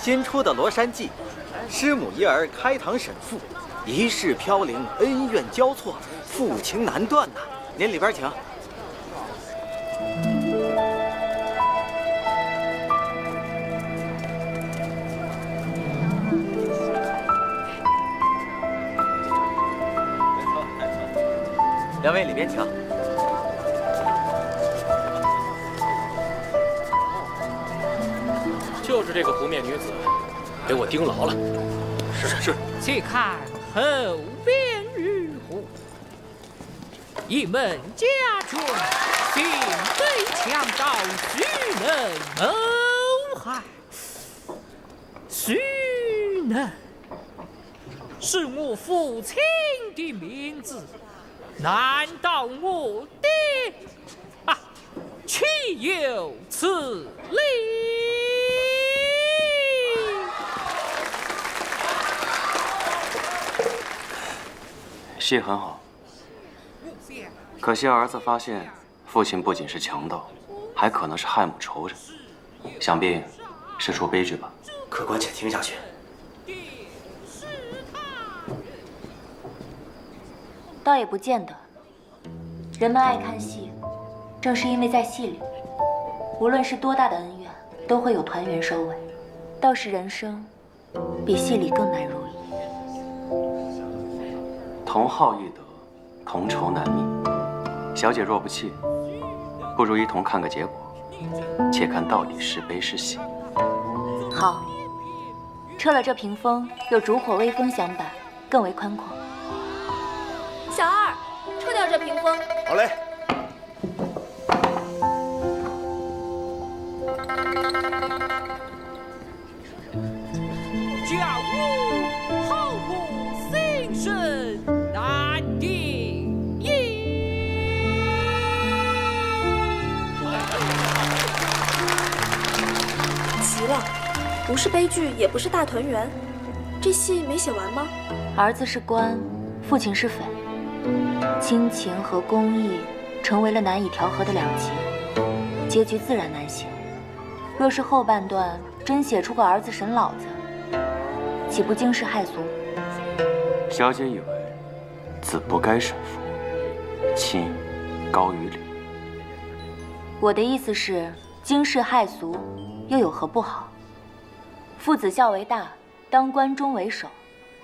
新出的《罗山记》，师母一儿开堂审父，一世飘零，恩怨交错，父情难断呐。您里边请。两位里边请。就是这个不面女子，给我盯牢了。是。且看后边如何？一门家中，心被强盗许能谋害，许能是我父亲的名字，难道我爹岂有此理？戏很好，可惜儿子发现父亲不仅是强盗，还可能是害母仇人，想必是出悲剧吧。客官，且听下去。倒也不见得。人们爱看戏，正是因为在戏里，无论是多大的恩怨，都会有团圆收尾。倒是人生，比戏里更难如意。同好易得，同仇难觅。小姐若不弃，不如一同看个结果，且看到底是悲是喜。好，撤了这屏风，有烛火微风相伴，更为宽阔。小二，撤掉这屏风。好嘞。家务好过心生难定也。奇了，不是悲剧，也不是大团圆，这戏没写完吗？儿子是官，父亲是匪，亲情和公义成为了难以调和的两极，结局自然难写。若是后半段真写出个儿子审老子，岂不惊世骇俗？小姐以为子不该审父，亲高于理。我的意思是，惊世骇俗又有何不好？父子孝为大，当关忠为首，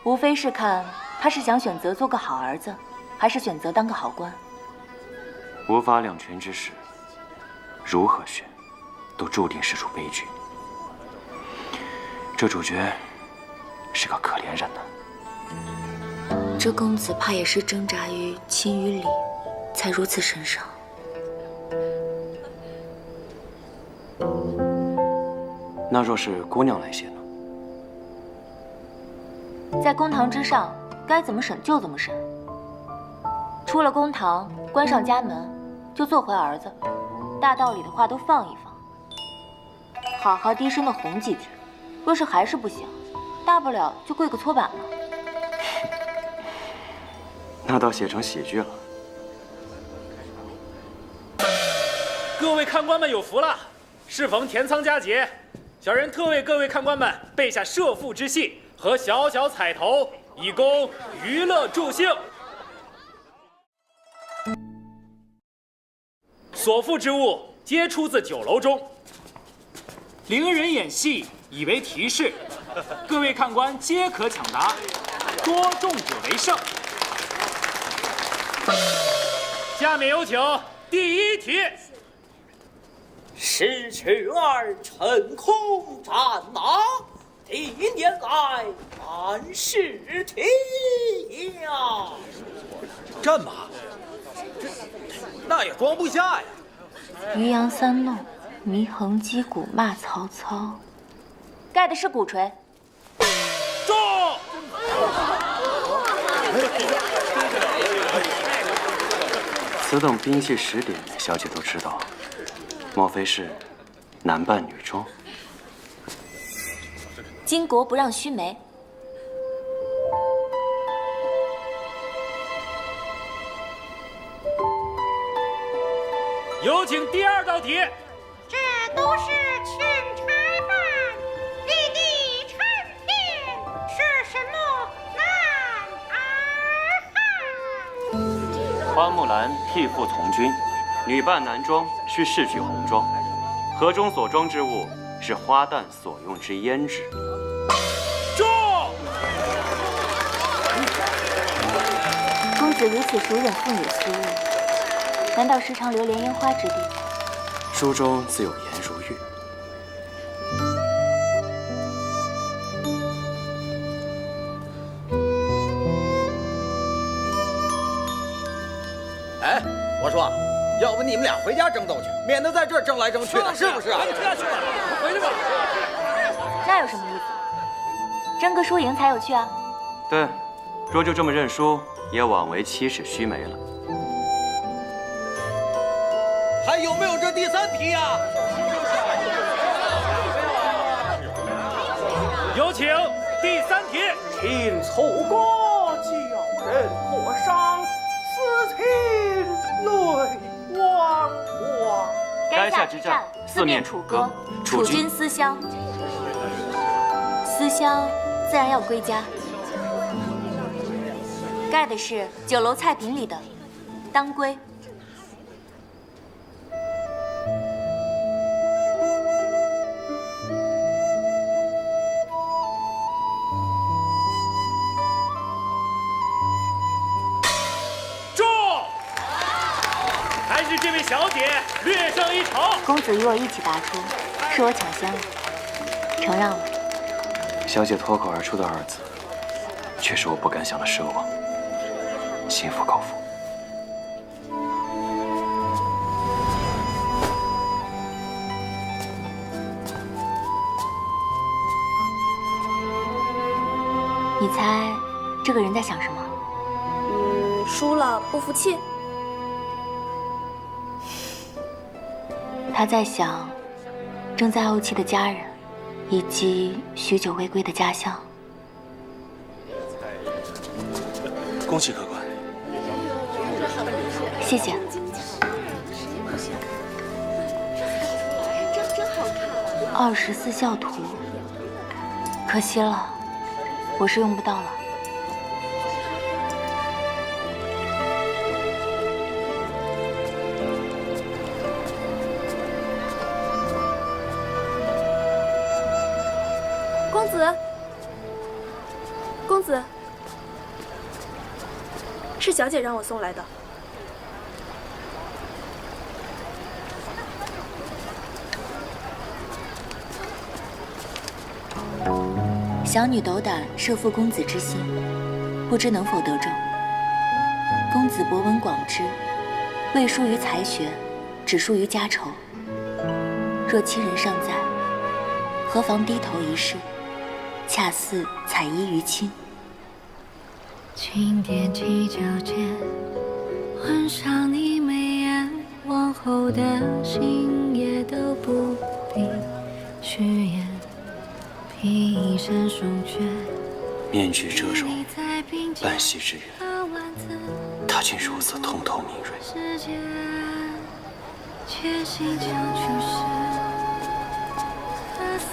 无非是看他是想选择做个好儿子，还是选择当个好官。无法两全之时，如何选，都注定是出悲剧。这主角是个可怜人呐。这公子怕也是挣扎于亲与理，才如此神伤。那若是姑娘来写呢？在公堂之上，该怎么审就怎么审。出了公堂，关上家门，就做回儿子，大道理的话都放一放，好好低声的哄几句。若是还是不行，大不了就跪个搓板了。那倒写成喜剧了。各位看官们有福了，适逢田仓佳节，小人特为各位看官们备下社父之戏和小小彩头，以供娱乐助兴。所附之物皆出自酒楼中，伶人演戏以为提示，各位看官皆可抢答，多中者为胜。下面有请第一题。十尺二乘空战马，第一年来万事体呀。战马，那也装不下呀。渔阳三弄，祢衡击鼓骂曹操，盖的是鼓槌。中！此等兵器识点，小姐都知道，莫非是男扮女装？巾帼不让须眉。有请第二道题。这都是钦差办，立地花木兰替父从军，女扮男装需饰举红妆，盒中所装之物是花旦所用之胭脂。住！公子如此熟忍妇女私物，难道时常流连烟花之地？书中自有颜如玉。哎，我说，要不你们俩回家争斗去，免得在这儿争来争去的，是不是啊？赶紧退下去吧，回去吧。那有什么意思？争个输赢才有趣啊！对，若就这么认输，也枉为七尺须眉了。还有没有这第3题呀？有请第3题。听错歌叫人破伤，思亲泪汪汪。垓下之战，四面楚歌，楚军思乡。思乡自然要归家，盖的是酒楼菜品里的当归。住！还是这位小姐略胜一筹。公子与我一起答出，是我抢先了，承让了。小姐脱口而出的二字，却是我不敢想的奢望。心服口服。你猜这个人在想什么？输了不服气。他在想正在怄气的家人，以及许久未归的家乡。恭喜客官。谢谢。24孝图，可惜了，我是用不到了。公子，公子，是小姐让我送来的。小女斗胆摄负公子之心，不知能否得正。公子博闻广知，未输于才学，只输于家仇。若亲人尚在，何妨低头一试，恰似采衣娱亲。轻点起脚尖，换上你眉眼，往后的心也都不必虚言。披衫送却，面具遮容，半息之缘，他竟如此通透明锐。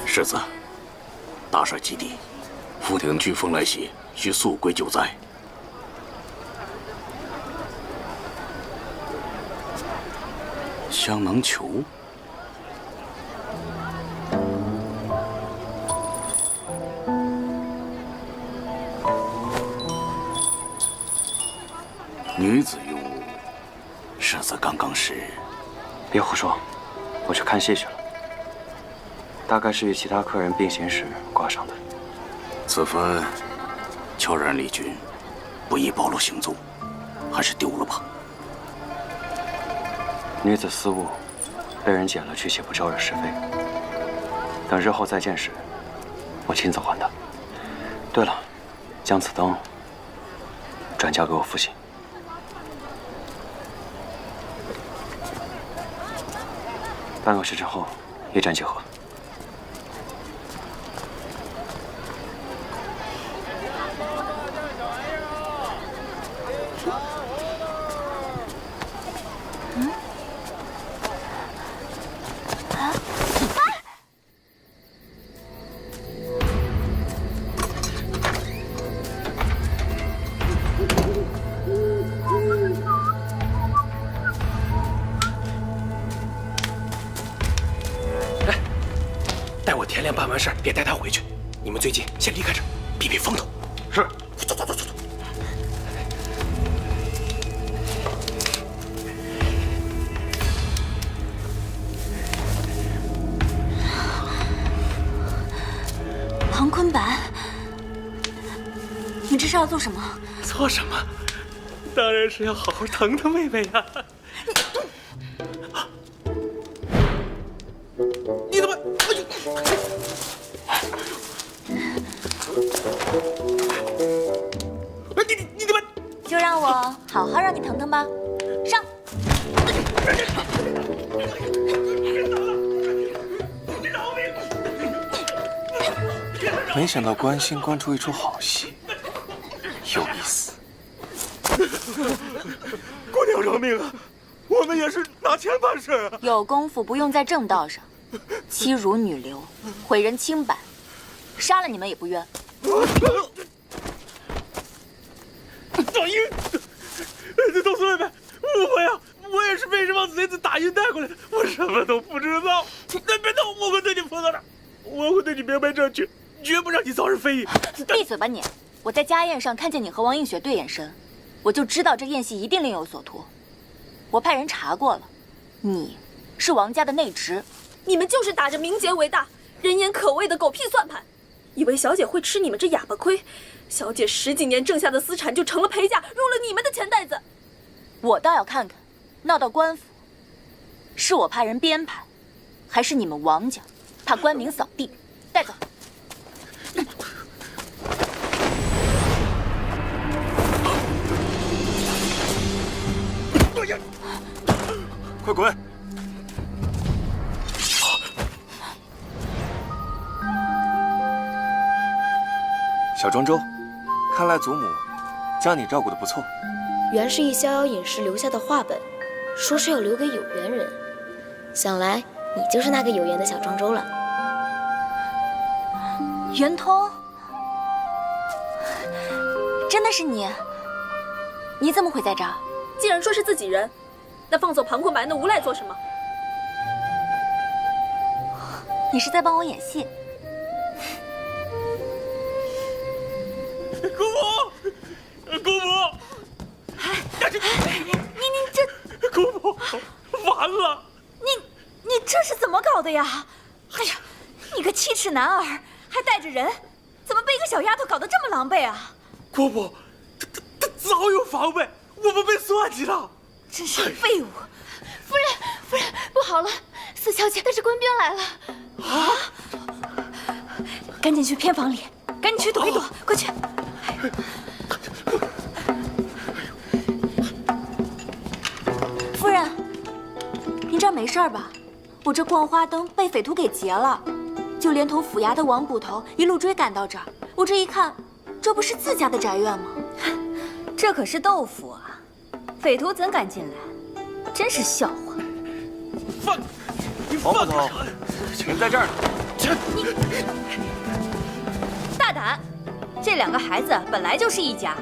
世子，大帅基地，副廷飓风来袭，需速归救灾。香囊球。女子用物，世子刚刚是……别胡说，我去看戏去了。大概是与其他客人并行时挂上的。此番悄然离军，不宜暴露行踪，还是丢了吧。女子私物被人捡了去，且不招惹是非。等日后再见时，我亲自还她。对了，将此灯转交给我父亲。半个时辰后，一战结合。事别带他回去。你们最近先离开这儿，避避风头。是。走走走走走。庞坤白，你这是要做什么？做什么？当然是要好好疼疼妹妹呀！你怎么？哎呦！你怎么？就让我好好让你疼疼吧，上！没想到关心关出一出好戏，有意思。姑娘饶命啊！我们也是拿钱办事啊！有功夫不用在正道上，欺辱女流，毁人清白，杀了你们也不冤。赵英，冬思妹妹，误会啊！我也是被这帮贼子打晕带过来的，我什么都不知道。别动，我会对你负责的，我会对你明白正确，绝不让你遭人非议。闭嘴吧你！我在家宴上看见你和王映雪对眼神，我就知道这宴席一定另有所图。我派人查过了，你是王家的内侄。你们就是打着名节为大、人言可畏的狗屁算盘，以为小姐会吃你们这哑巴亏？小姐10几年挣下的私产就成了陪嫁，入了你们的钱袋子。我倒要看看，闹到官府，是我派人编排，还是你们王家怕官民扫地？带走。快滚！小庄周，看来祖母将你照顾得不错。原是一逍遥隐士留下的话本，说是要留给有缘人。想来你就是那个有缘的小庄周了。圆通，真的是你？你怎么会在这儿？既然说是自己人，那放走庞坤白那无赖做什么？你是在帮我演戏？姑母，姑母，你这，姑母，完了！你这是怎么搞的呀？哎呀，你个7尺男儿，还带着人，怎么被一个小丫头搞得这么狼狈啊？姑母，他早有防备，我们被算计了。真是废物！夫人，不好了，四小姐带着官兵来了。啊！赶紧去偏房里，赶紧去躲一躲，快去！夫人，您这儿没事吧？我这逛花灯被匪徒给劫了，就连同府衙的王捕头一路追赶到这儿。我这一看，这不是自家的宅院吗？这可是豆腐啊，匪徒怎敢进来？真是笑话！王捕头，请在这儿。大胆！这2个孩子本来就是一家，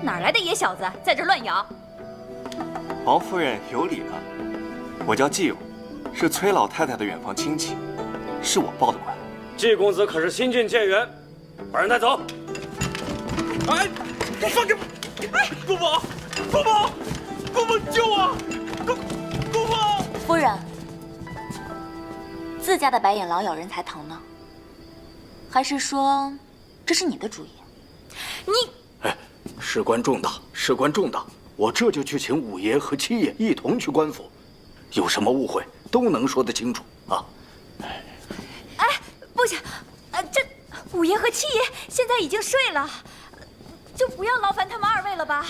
哪来的野小子在这乱咬？王夫人有礼了，我叫季勇，是崔老太太的远房亲戚，是我报的官。季公子可是新晋谏员，把人带走。哎，放开！哎，姑母，姑母，姑母救我！姑母！夫人，自家的白眼狼咬人才疼呢，还是说这是你的主意？哎，事关重大，事关重大，我这就去请五爷和七爷一同去官府，有什么误会都能说得清楚啊！哎，不行，这五爷和七爷现在已经睡了，就不要劳烦他们2位了吧？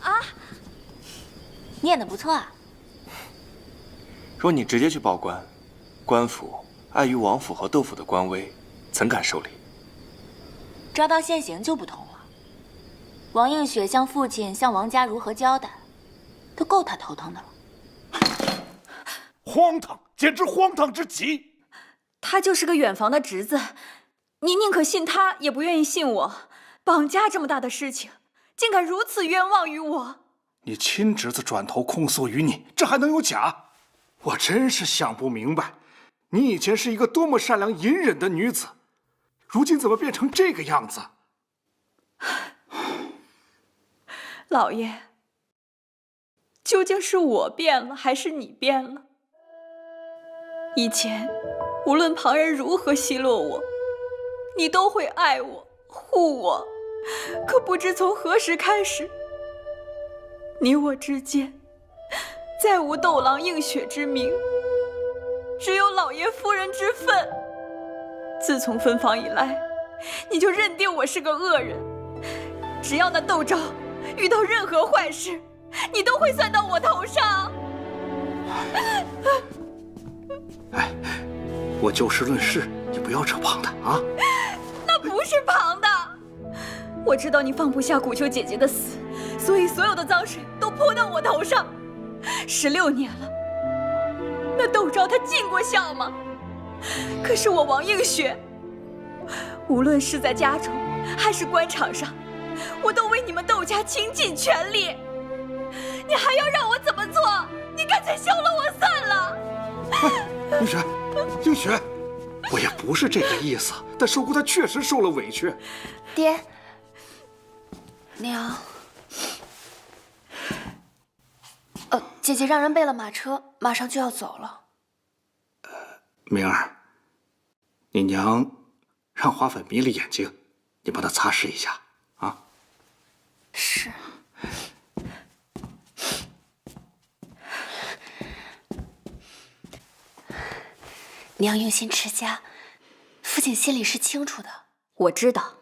啊，你演得不错啊。若你直接去报官，官府碍于王府和窦府的官威，怎敢受理？抓到现行就不同了。王映雪向父亲、向王家如何交代，都够他头疼的了。荒唐，简直荒唐至极！他就是个远房的侄子，你宁可信他，也不愿意信我。绑架这么大的事情，竟敢如此冤枉于我！你亲侄子转头控诉于你，这还能有假？我真是想不明白，你以前是一个多么善良隐忍的女子，如今怎么变成这个样子？老爷，究竟是我变了，还是你变了？以前，无论旁人如何奚落我，你都会爱我、护我。可不知从何时开始，你我之间再无斗郎映雪之名，只有老爷夫人之分。自从分房以来，你就认定我是个恶人，只要那窦昭遇到任何坏事，你都会算到我头上。哎，我就事论事，你不要扯旁的啊。那不是旁的。我知道你放不下古秋姐姐的死，所以所有的脏水都泼到我头上。16年了，那窦昭他尽过孝吗？可是我王映雪，无论是在家中还是官场上，我都为你们窦家倾尽全力。你还要让我怎么做？你干脆休了我算了。映雪，映雪，我也不是这个意思，但寿姑她确实受了委屈。爹，娘，姐姐让人备了马车，马上就要走了。明儿，你娘让花粉迷了眼睛，你帮她擦拭一下啊。是。娘用心持家，父亲心里是清楚的。我知道。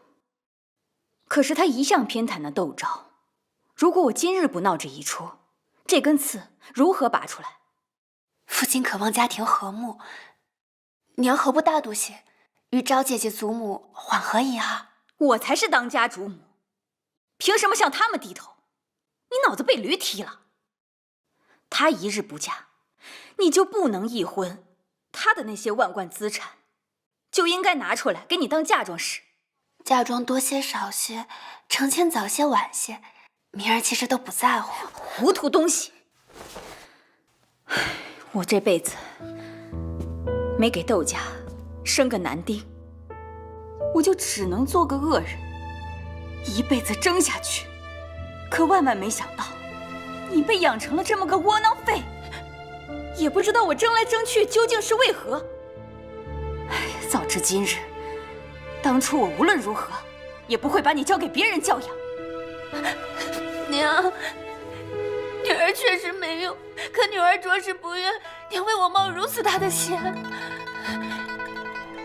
可是他一向偏袒那窦昭，如果我今日不闹这一出，这根刺如何拔出来？父亲渴望家庭和睦，娘何不大度些，与昭姐姐祖母缓和一下？我才是当家主母，凭什么向他们低头？你脑子被驴踢了。她一日不嫁，你就不能议婚，她的那些万贯资产，就应该拿出来给你当嫁妆使。嫁妆多些少些，成亲早些晚些，明儿其实都不在乎。糊涂东西！我这辈子没给窦家生个男丁，我就只能做个恶人，一辈子争下去。可万万没想到，你被养成了这么个窝囊废，也不知道我争来争去究竟是为何。哎，早知今日，当初我无论如何也不会把你交给别人教养。娘，女儿确实没用，可女儿着实不愿娘为我冒如此大的险。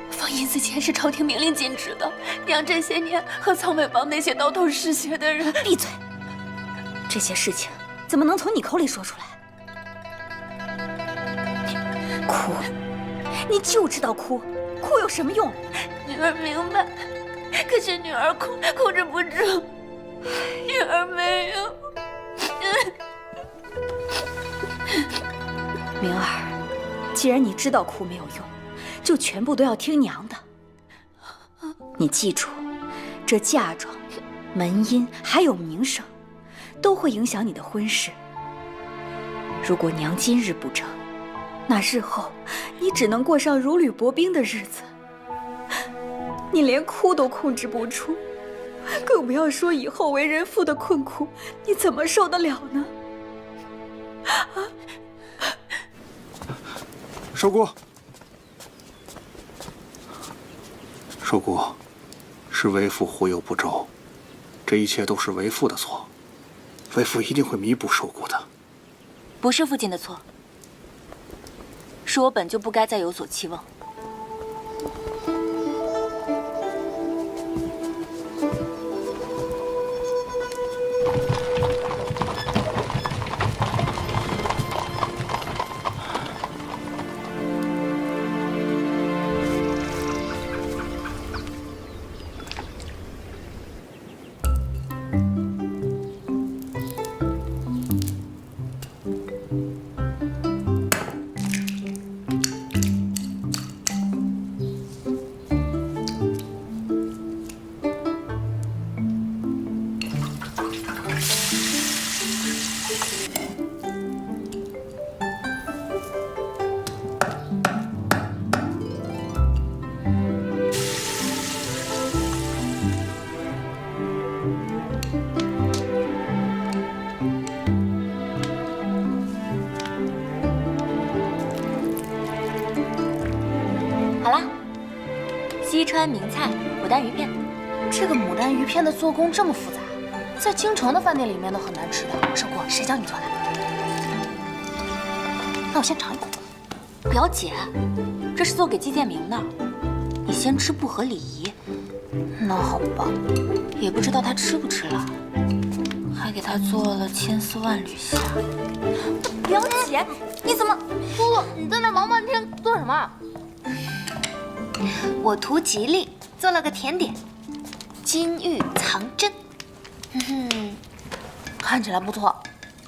放银子钱是朝廷明令禁止的，娘这些年和草莓帮那些刀头嗜血的人……闭嘴！这些事情怎么能从你口里说出来？哭，你就知道哭，哭有什么用？女儿明白，可是女儿控制不住，女儿没有。明儿，既然你知道哭没有用，就全部都要听娘的。你记住，这嫁妆、门姻还有名声，都会影响你的婚事。如果娘今日不争，那日后你只能过上如履薄冰的日子。你连哭都控制不住，更不要说以后为人妇的困苦，你怎么受得了呢？寿姑，寿姑，是为父忽悠不周，这一切都是为父的错，为父一定会弥补寿姑的。不是父亲的错，是我本就不该再有所期望。西川名菜牡丹鱼片。这个牡丹鱼片的做工这么复杂，在京城的饭店里面都很难吃的。寿姑，谁教你做的？那我先尝一口。表姐，这是做给季建明的，你先吃不合礼仪。那好吧，也不知道他吃不吃了，还给他做了千丝万缕虾。表姐，你怎么？姑姑，你在那忙半天做什么？我图吉利，做了个甜点，金玉藏针。看起来不错，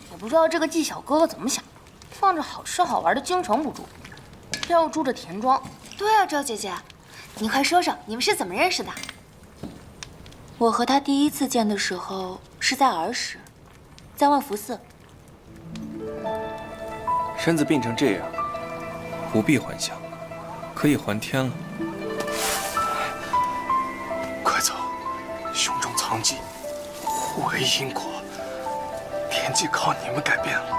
也不知道这个季小哥哥怎么想，放着好吃好玩的京城不住，偏要住着田庄。对啊，赵姐姐，你快说说你们是怎么认识的？我和他第一次见的时候是在儿时，在万福寺。身子病成这样，不必还乡，可以还天了。快走，胸中藏疾，互为因果，天机靠你们改变了。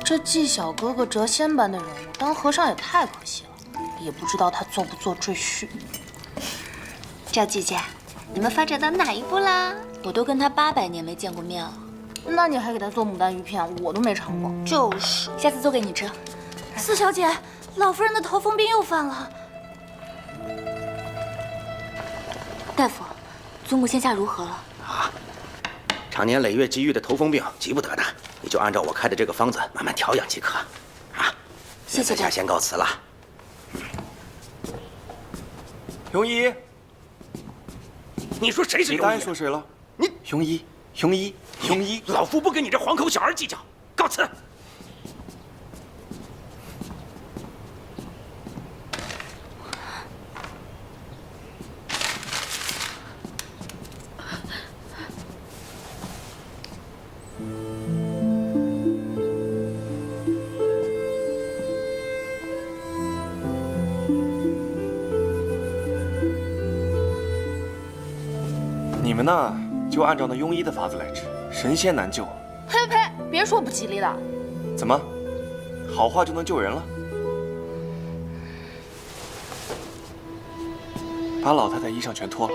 这季小哥哥谪仙般的人物，当和尚也太可惜了，也不知道他做不做赘婿。赵姐姐，你们发展到哪一步啦？我都跟他800年没见过面了。那你还给他做牡丹鱼片，我都没尝过。就是，下次做给你吃。四小姐，老夫人的头风病又犯了。大夫，祖母现下如何了？常年累月积郁的头风病，急不得的，你就按照我开的这个方子慢慢调养即可。啊，谢谢大夫。先告辞了。庸医，你说谁是庸医？你答应说谁了？你庸医，老夫不跟你这黄口小儿计较，告辞。你们呢，就按照那庸医的法子来治，神仙难救。呸呸，别说不吉利的。怎么，好话就能救人了？把老太太衣裳全脱了。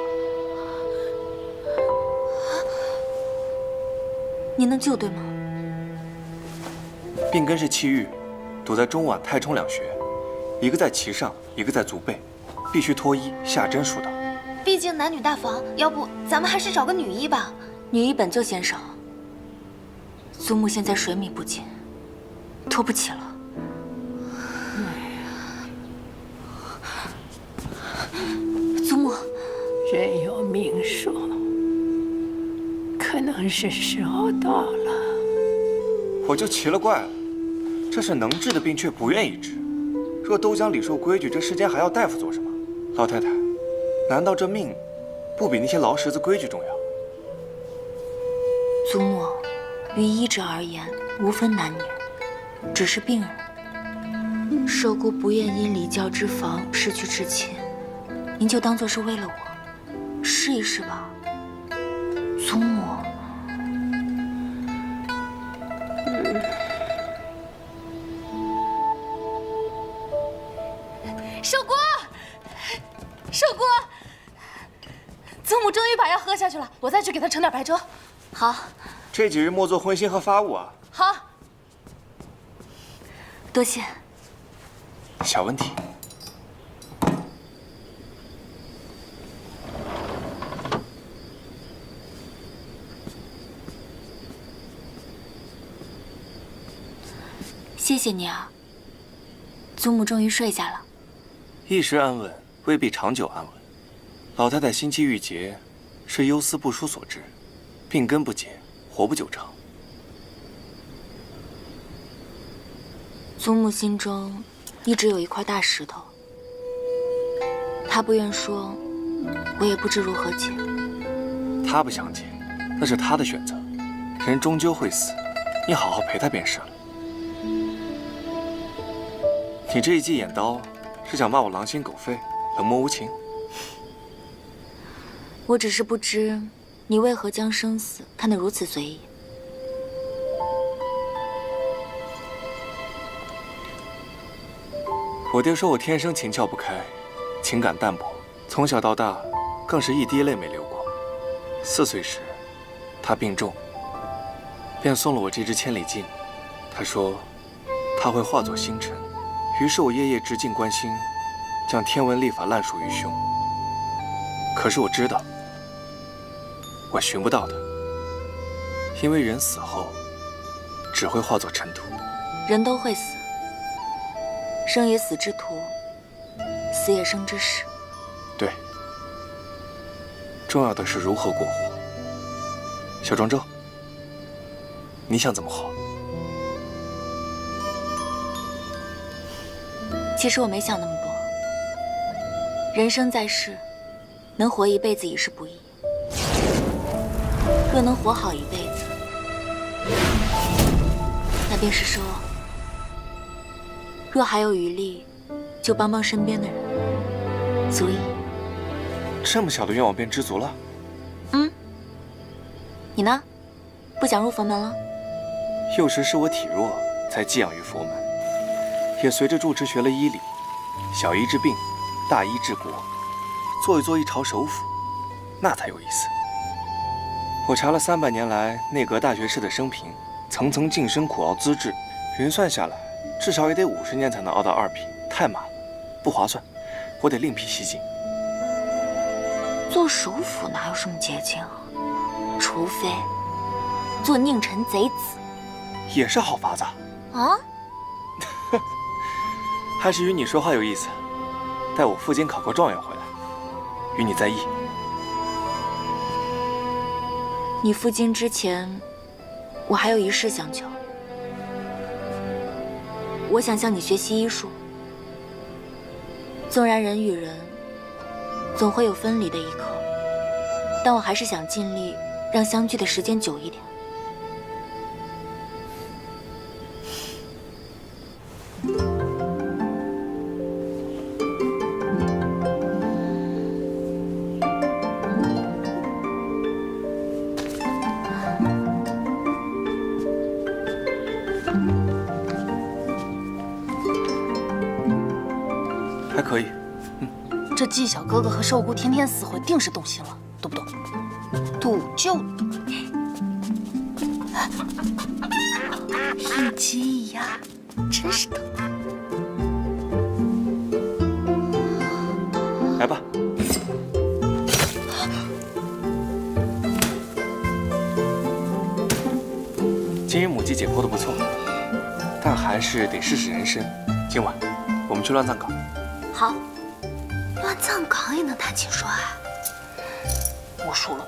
你能救对吗？病根是气郁，堵在中脘、太冲两穴，一个在脐上，一个在足背，必须脱衣下针疏导。毕竟男女大防，要不咱们还是找个女医吧。女医本就嫌少，祖母现在水米不进，拖不起了。祖母，人有命数，可能是时候到了。我就奇了怪了，这是能治的病却不愿意治。若都讲礼数规矩，这世间还要大夫做什么？老太太，难道这命不比那些劳什子规矩重要？祖母，于医者而言，无分男女，只是病人。寿姑不愿因礼教之防失去至亲，您就当做是为了我，试一试吧。祖母。寿姑，寿姑，祖母终于把药喝下去了，我再去给她盛点白粥。好。这几日莫做荤腥和发物啊。好。多谢。小问题。谢谢你啊，祖母终于睡下了。一时安稳，未必长久安稳。老太太心气郁结，是忧思不舒所致，病根不解，活不久长。祖母心中一直有一块大石头，她不愿说，我也不知如何解。她不想解，那是她的选择。人终究会死，你好好陪她便是了。你这一记眼刀，是想骂我狼心狗肺、冷漠无情？我只是不知，你为何将生死看得如此随意。我爹说我天生情窍不开，情感淡薄，从小到大更是一滴泪没流过。4岁时，他病重，便送了我这支千里镜。他说他会化作星辰，于是我夜夜执镜观星，将天文历法烂熟于胸。可是我知道，我寻不到他，因为人死后只会化作尘土。人都会死，生也死之徒，死也生之时。对，重要的是如何过活。小庄周，你想怎么活？其实我没想那么多。人生在世，能活一辈子已是不易。若能活好一辈子，那便是说，若还有余力，就帮帮身边的人，足矣。这么小的愿望便知足了？你呢？不想入佛门了？幼时是我体弱，才寄养于佛门，也随着住持学了医理，小医治病，大医治国，做一朝首辅，那才有意思。我查了300年来内阁大学士的生平，层层晋升苦熬资质，匀算下来，至少也得50年才能熬到2品，太慢了，不划算，我得另辟蹊径。做首辅哪有什么捷径啊？除非做佞臣贼子，也是好法子啊！还是与你说话有意思。待我赴京考个状元回来，与你再议。你赴京之前，我还有一事相求。我想向你学习医术。纵然人与人总会有分离的一刻，但我还是想尽力让相聚的时间久一点。还可以。这纪晓哥哥和寿姑天天死活，定是动心了，懂不懂？赌就赌，一鸡一鸭，真是的。来吧。今日母鸡解剖的不错，但还是得试试人参。今晚我们去乱葬岗。好，乱葬岗也能谈情说爱。我输了。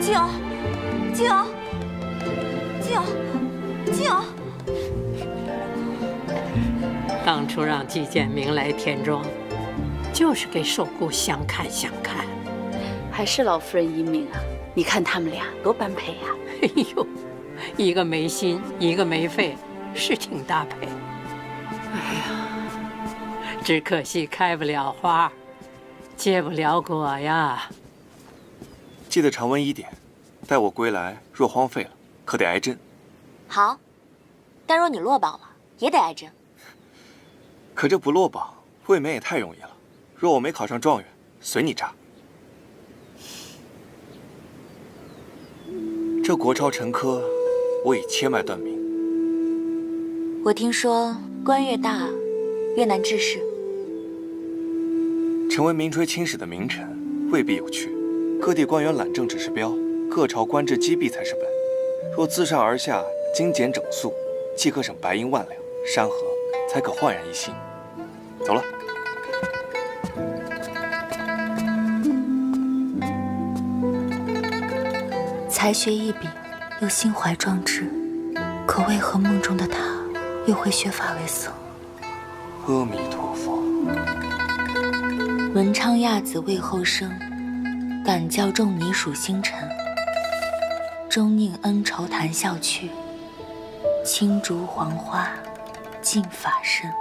静儿，静儿，静儿，静儿。当初让季建明来田庄，就是给寿姑相看相看。还是老夫人英明啊！你看他们俩多般配呀！哎呦，一个没心，一个没肺，是挺搭配。哎呀，只可惜开不了花，结不了果呀。记得常温1点，待我归来，若荒废了，可得挨针。好，但若你落榜了，也得挨针。可这不落榜，未免也太容易了。若我没考上状元，随你扎。这国超陈科，我已切脉断命。我听说官越大，越难治事。成为名垂青史的名臣，未必有趣。各地官员懒政只是标，各朝官制积弊才是本。若自上而下精简整肃，即可省白银万两，山河才可焕然一新。走了。才学一柄，又心怀壮志，可为何梦中的他又会削发为僧？阿弥陀佛。文昌亚子未后生，敢教众尼属星辰。终宁恩仇谈笑去，青竹黄花尽法身。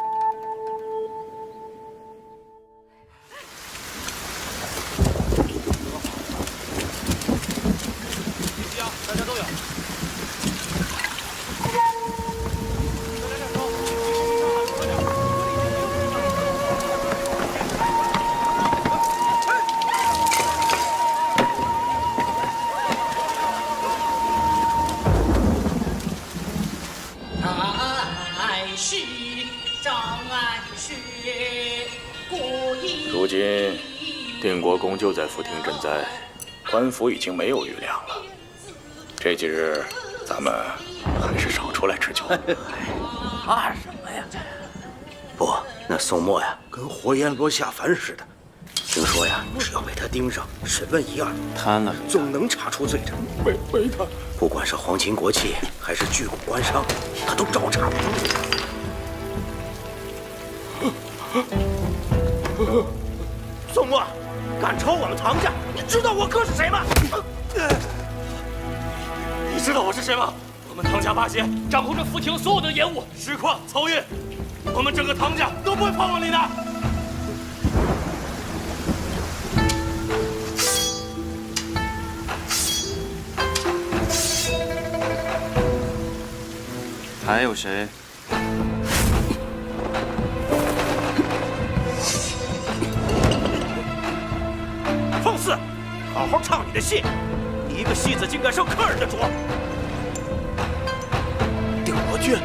如今定国公就在福亭赈灾，官府已经没有余粮了。这几日咱们还是少出来吃酒。怕什么呀？不，那宋墨呀，跟活阎罗下凡似的。听说呀，只要被他盯上，审问一二，贪了，总能查出罪证。没他，不管是皇亲国戚，还是巨贾官商，他都照查不出。宋墨，敢抄我们唐家，你知道我哥是谁吗？你知道我是谁吗？我们唐家八贤掌控着福亭所有的盐务、石矿、漕运，我们整个唐家都不会放过你的。还有谁？放肆！好好唱你的戏，你一个戏子竟敢上客人的桌！定国君，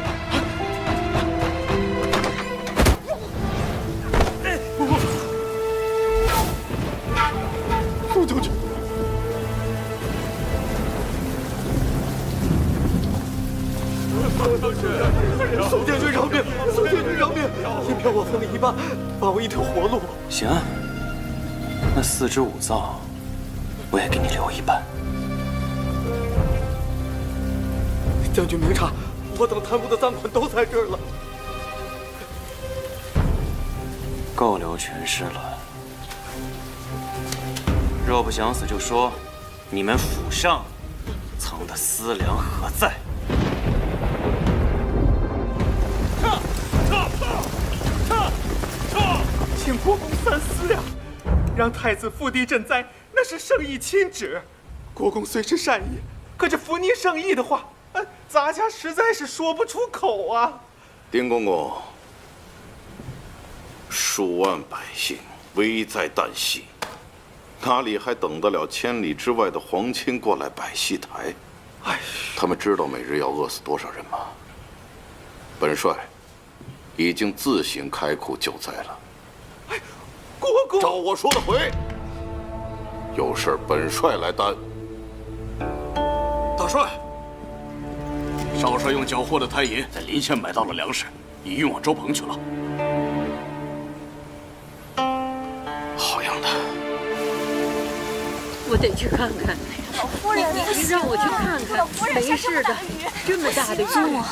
宋将军，宋将军饶命！宋将军饶命！银票我分了一半，把我一条活路。行，那4只5灶，我也给你留一半。将军明察，我等贪污的赃款都在这儿了。够留全尸了。若不想死，就说你们府上藏的私粮何在？请国公三思呀！让太子复地赈灾，那是圣意亲旨。国公虽是善意，可这扶逆圣意的话，咱家实在是说不出口啊。丁公公，数万百姓危在旦夕，哪里还等得了千里之外的皇亲过来摆戏台？他们知道每日要饿死多少人吗？本帅已经自行开库救灾了。国公，照我说的回，有事本帅来担。大帅，少帅用缴获的滩银在临县买到了粮食，已运往周鹏去了。好样的！我得去看看。老夫人，你让我去看看，没事的。这么大的雨，祖母，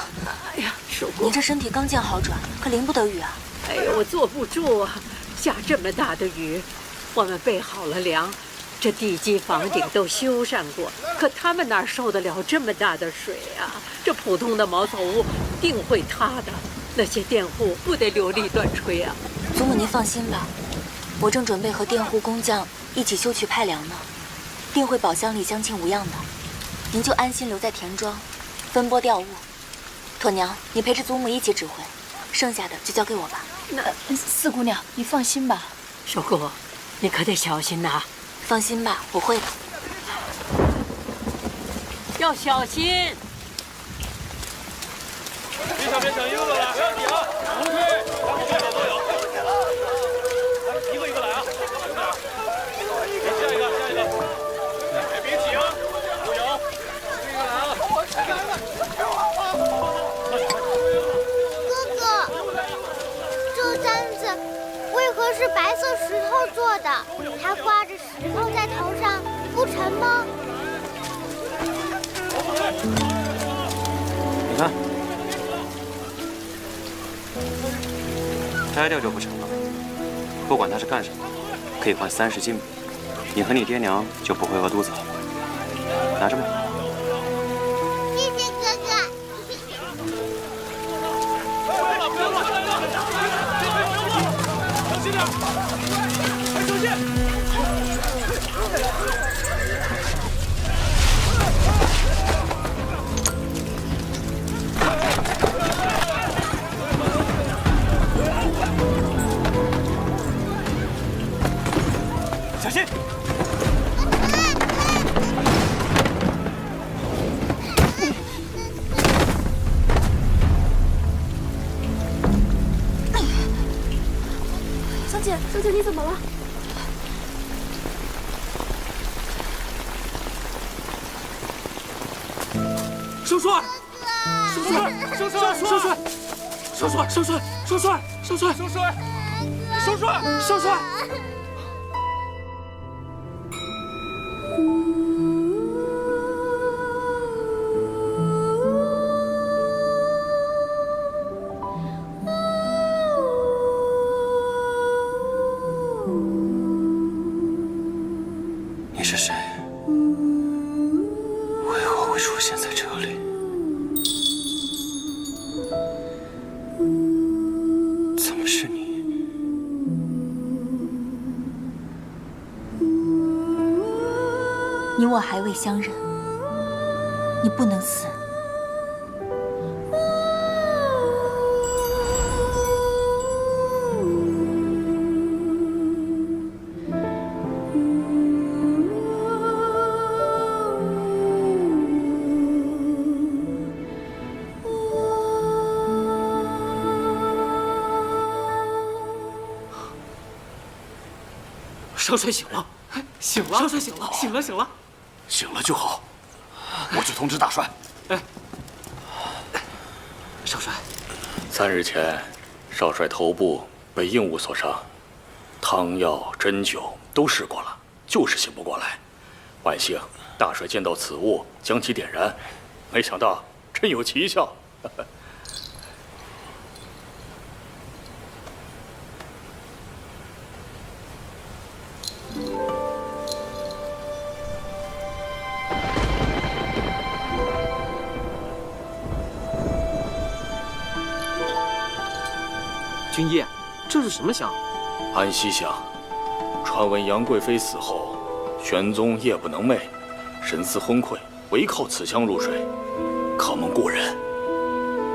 哎呀，手过。你这身体刚见好转，可淋不得雨啊。哎呀，我坐不住啊！下这么大的雨，我们备好了粮，这地基房顶都修缮过，可他们哪受得了这么大的水啊？这普通的茅草屋定会塌的，那些佃户不得流离断炊啊！祖母您放心吧，我正准备和佃户工匠一起修渠派粮呢，定会宝箱里将清无恙的。您就安心留在田庄，分拨调务。妥娘，你陪着祖母一起指挥，剩下的就交给我吧。四姑娘，你放心吧。守姑，你可得小心呐。放心吧，我会的。要小心。别抢一个了，不要挤啊！不对，我这边都有。一个一个来啊！下一个。哎，别挤啊！都有，一个来啊！哥哥，这簪子为何是白色石头做的？它挂着石头在头上，不沉吗？你看，摘掉就不成了。不管它是干什么，可以换30斤米，你和你爹娘就不会饿肚子了。拿着吧。谢谢哥哥。小心点！快出去！小心！小姐，小姐，你怎么了？少帅，少帅，少帅，少帅，少帅，少帅，少帅，少帅，少帅，少帅，少帅。你是谁？为何会出现在这里？怎么是你？你我还未相认，你不能死。少帅醒了，醒了，少帅醒了，醒了，醒了，醒了就好。我去通知大帅。哎，少帅，3日前，少帅头部被硬物所伤，汤药、针灸都试过了，就是醒不过来。万幸，大帅见到此物，将其点燃，没想到真有奇效。君夜，这是什么香？安息香。传闻杨贵妃死后，玄宗夜不能寐，神思昏聩，唯靠此香入睡，可蒙故人。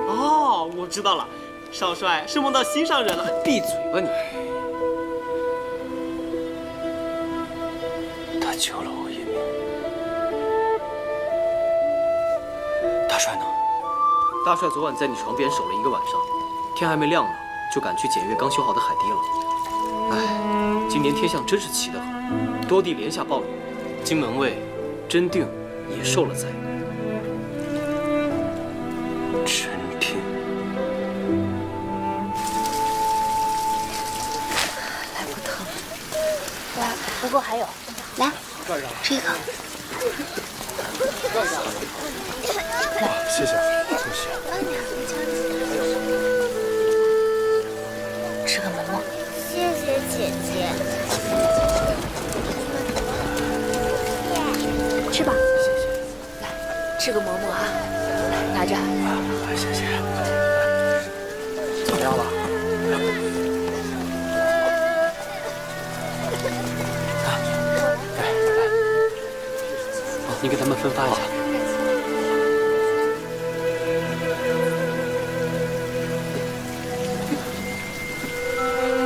哦，我知道了，少帅是梦到心上人了。闭嘴吧你！他救了我一命。大帅呢？大帅昨晚在你床边守了1个晚上，天还没亮呢，就赶去检阅刚修好的海堤了。哎，今年天象真是奇得很，多地连下暴雨，金门卫、真定也受了灾。真定，来不疼。来，不过还有，来，这个。哇，谢谢，谢谢。吃个馍馍。谢谢姐姐。吃吧。谢谢。来，吃个馍馍啊，拿着。谢谢。怎么样了？你给他们分发一下。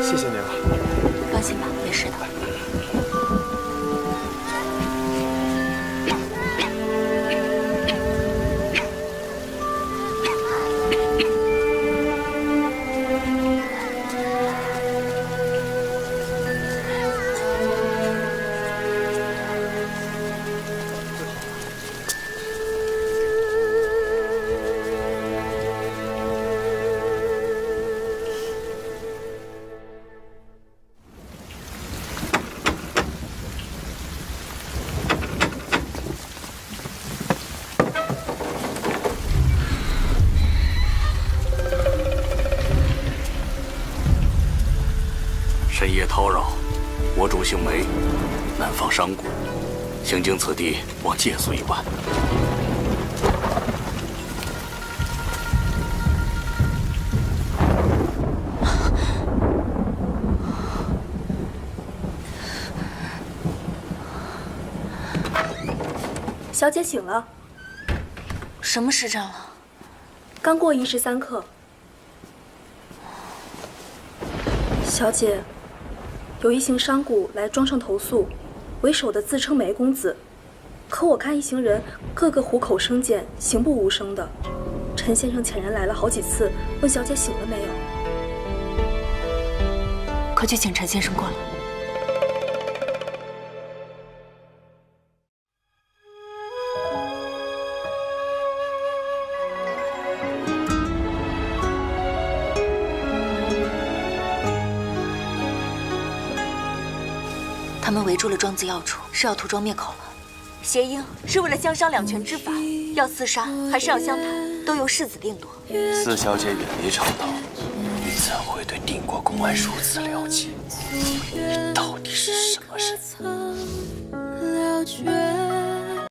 谢谢您了。放心吧，没事的。深夜叨扰，我主姓梅，南方商贾，行经此地，望借宿1晚。小姐醒了。什么时辰了？刚过1时3刻。小姐，有一行商贾来庄上投诉，为首的自称梅公子，可我看一行人个个虎口生剑，行不无声的。陈先生遣人来了好几次，问小姐醒了没有。快去请陈先生过来。他们围住了庄子要处，是要屠庄灭口了。协英是为了相商两全之法，要厮杀还是要相谈，都由世子定夺。四小姐远离朝堂，你怎会对定国公安如此了解？你到底是什么人？